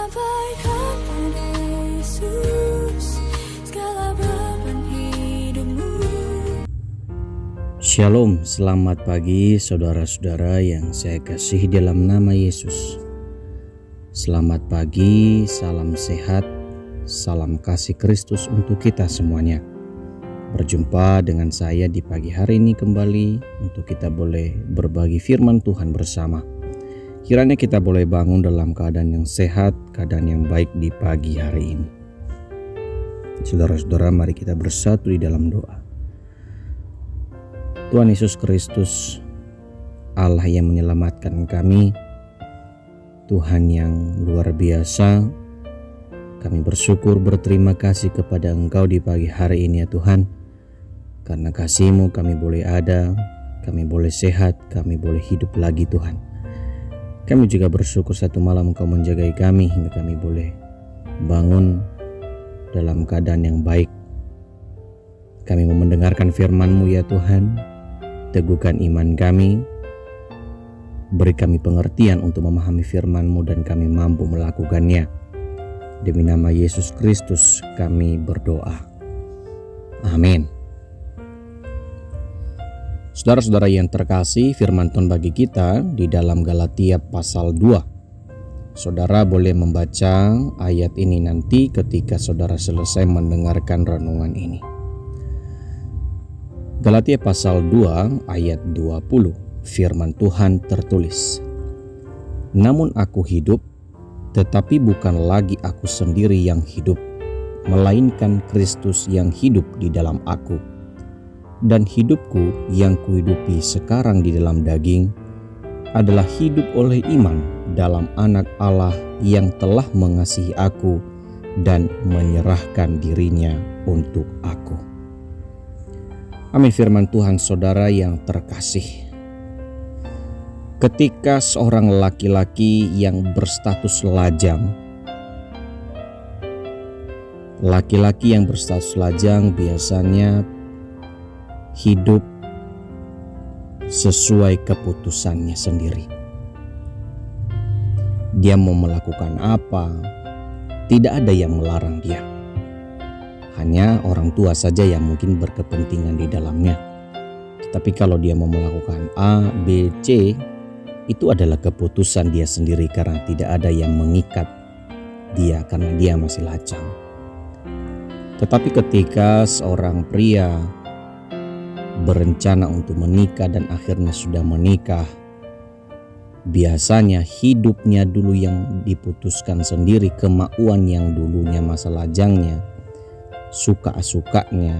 Sampaikan pada Yesus segala beban hidupmu. Shalom, selamat pagi saudara-saudara yang saya kasihi dalam nama Yesus. Selamat pagi, salam sehat, salam kasih Kristus untuk kita semuanya. Berjumpa dengan saya di pagi hari ini kembali untuk kita boleh berbagi firman Tuhan bersama. Kiranya kita boleh bangun dalam keadaan yang sehat, keadaan yang baik di pagi hari ini. Saudara-saudara, mari kita bersatu di dalam doa. Tuhan Yesus Kristus, Allah yang menyelamatkan kami, Tuhan yang luar biasa, kami bersyukur berterima kasih kepada Engkau di pagi hari ini ya Tuhan. Karena kasih-Mu kami boleh ada, kami boleh sehat, kami boleh hidup lagi Tuhan. Kami juga bersyukur satu malam Engkau menjagai kami hingga kami boleh bangun dalam keadaan yang baik. Kami mau mendengarkan firman-Mu ya Tuhan, teguhkan iman kami, beri kami pengertian untuk memahami firman-Mu dan kami mampu melakukannya. Demi nama Yesus Kristus kami berdoa. Amin. Saudara-saudara yang terkasih, firman Tuhan bagi kita di dalam Galatia pasal 2. Saudara boleh membaca ayat ini nanti ketika saudara selesai mendengarkan renungan ini. Galatia pasal 2 ayat 20. Firman Tuhan tertulis, "Namun aku hidup, tetapi bukan lagi aku sendiri yang hidup, melainkan Kristus yang hidup di dalam aku. Dan hidupku yang kuhidupi sekarang di dalam daging adalah hidup oleh iman dalam Anak Allah yang telah mengasihi aku dan menyerahkan dirinya untuk aku." Amin. Firman Tuhan saudara yang terkasih. Ketika seorang laki-laki yang berstatus lajang, laki-laki yang berstatus lajang biasanya hidup sesuai keputusannya sendiri. Dia mau melakukan apa, tidak ada yang melarang dia. Hanya orang tua saja yang mungkin berkepentingan di dalamnya. Tetapi kalau dia mau melakukan A, B, C, itu adalah keputusan dia sendiri karena tidak ada yang mengikat dia karena dia masih lajang. Tetapi ketika seorang pria berencana untuk menikah dan akhirnya sudah menikah, biasanya hidupnya dulu yang diputuskan sendiri, kemauan yang dulunya masa lajangnya, suka-sukanya,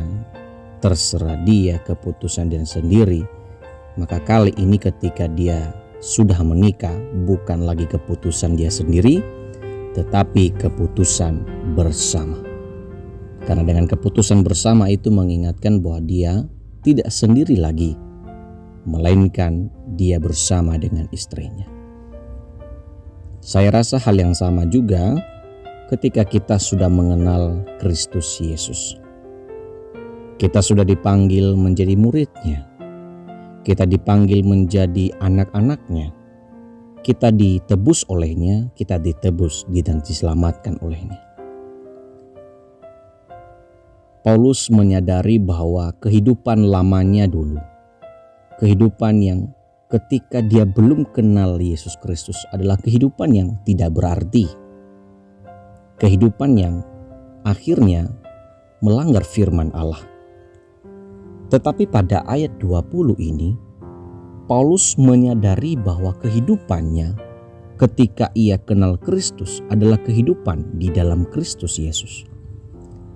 terserah dia, keputusan dia sendiri. Maka kali ini ketika dia sudah menikah, bukan lagi keputusan dia sendiri, tetapi keputusan bersama. Karena dengan keputusan bersama itu mengingatkan bahwa dia tidak sendiri lagi, melainkan dia bersama dengan istrinya. Saya rasa hal yang sama juga ketika kita sudah mengenal Kristus Yesus. Kita sudah dipanggil menjadi muridnya. Kita dipanggil menjadi anak-anaknya. Kita ditebus olehnya, kita ditebus dan diselamatkan olehnya. Paulus menyadari bahwa kehidupan lamanya dulu, kehidupan yang ketika dia belum kenal Yesus Kristus adalah kehidupan yang tidak berarti. Kehidupan yang akhirnya melanggar firman Allah. Tetapi pada ayat 20 ini, Paulus menyadari bahwa kehidupannya ketika ia kenal Kristus adalah kehidupan di dalam Kristus Yesus.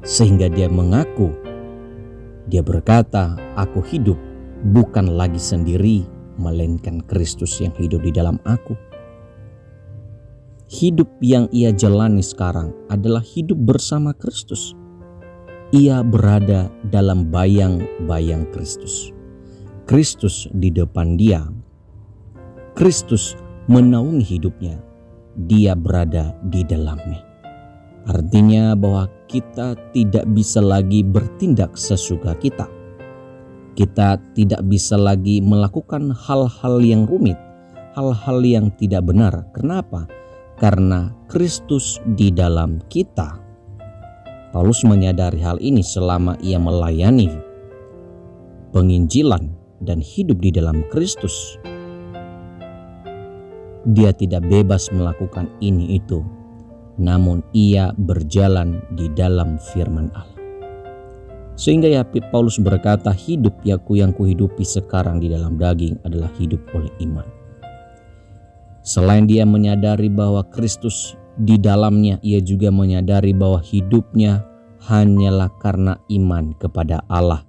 Sehingga dia mengaku, dia berkata, "Aku hidup bukan lagi sendiri, melainkan Kristus yang hidup di dalam aku." Hidup yang ia jalani sekarang adalah hidup bersama Kristus. Ia berada dalam bayang-bayang Kristus. Kristus di depan dia. Kristus menaungi hidupnya. Dia berada di dalamnya. Artinya bahwa kita tidak bisa lagi bertindak sesuka kita. Kita tidak bisa lagi melakukan hal-hal yang rumit, hal-hal yang tidak benar. Kenapa? karena Kristus di dalam kita. Paulus menyadari hal ini selama ia melayani penginjilan dan hidup di dalam Kristus. Dia tidak bebas melakukan ini itu, namun ia berjalan di dalam firman Allah. Sehingga ya Paulus berkata, hidup yang kuhidupi sekarang di dalam daging adalah hidup oleh iman. Selain dia menyadari bahwa Kristus di dalamnya, ia juga menyadari bahwa hidupnya hanyalah karena iman kepada Allah.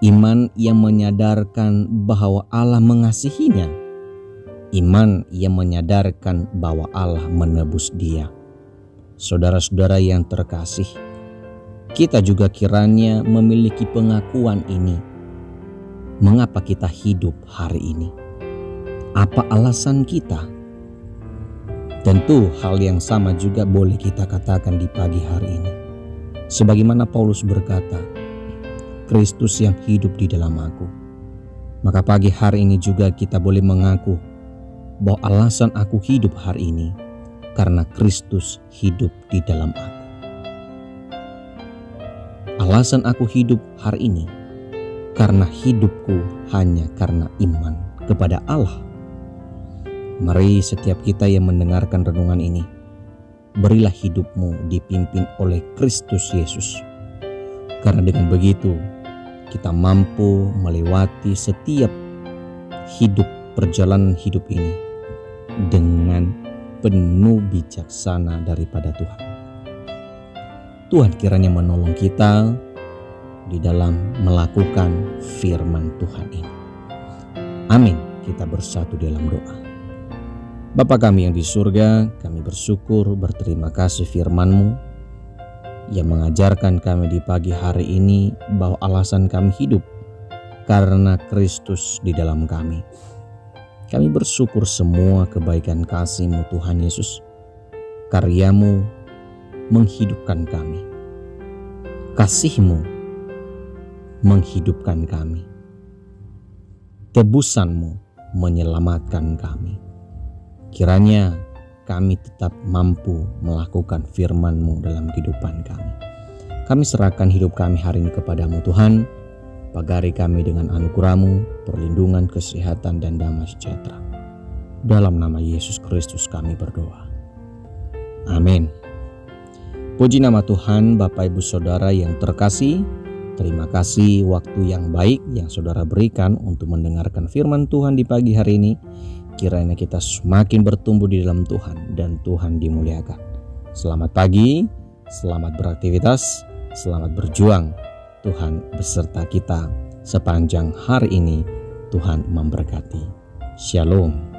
Iman yang menyadarkan bahwa Allah mengasihinya. Iman yang menyadarkan bahwa Allah menebus dia. Saudara-saudara yang terkasih, kita juga kiranya memiliki pengakuan ini. Mengapa kita hidup hari ini? Apa alasan kita? Tentu hal yang sama juga boleh kita katakan di pagi hari ini. Sebagaimana Paulus berkata, Kristus yang hidup di dalam aku. Maka pagi hari ini juga kita boleh mengaku bahwa alasan aku hidup hari ini karena Kristus hidup di dalam aku. Alasan aku hidup hari ini karena hidupku hanya karena iman kepada Allah. Mari setiap kita yang mendengarkan renungan ini, berilah hidupmu dipimpin oleh Kristus Yesus. Karena dengan begitu, kita mampu melewati setiap perjalanan hidup ini dengan penuh bijaksana daripada Tuhan. Tuhan kiranya menolong kita di dalam melakukan firman Tuhan ini. Amin. Kita bersatu dalam doa. Bapa kami yang di surga, kami bersyukur berterima kasih firman-Mu yang mengajarkan kami di pagi hari ini bahwa alasan kami hidup karena Kristus di dalam kami. Kami bersyukur semua kebaikan kasih-Mu Tuhan Yesus. Karya-Mu menghidupkan kami. Kasih-Mu menghidupkan kami. Tebusan-Mu menyelamatkan kami. Kiranya kami tetap mampu melakukan firman-Mu dalam kehidupan kami. Kami serahkan hidup kami hari ini kepada-Mu Tuhan. Pagari kami dengan anugerah-Mu, perlindungan, kesehatan, dan damai sejahtera. Dalam nama Yesus Kristus kami berdoa. Amin. Puji nama Tuhan, Bapak Ibu Saudara yang terkasih. Terima kasih waktu yang baik yang saudara berikan untuk mendengarkan firman Tuhan di pagi hari ini. Kiranya kita semakin bertumbuh di dalam Tuhan dan Tuhan dimuliakan. Selamat pagi, selamat beraktivitas, selamat berjuang. Tuhan beserta kita sepanjang hari ini. Tuhan memberkati. Shalom.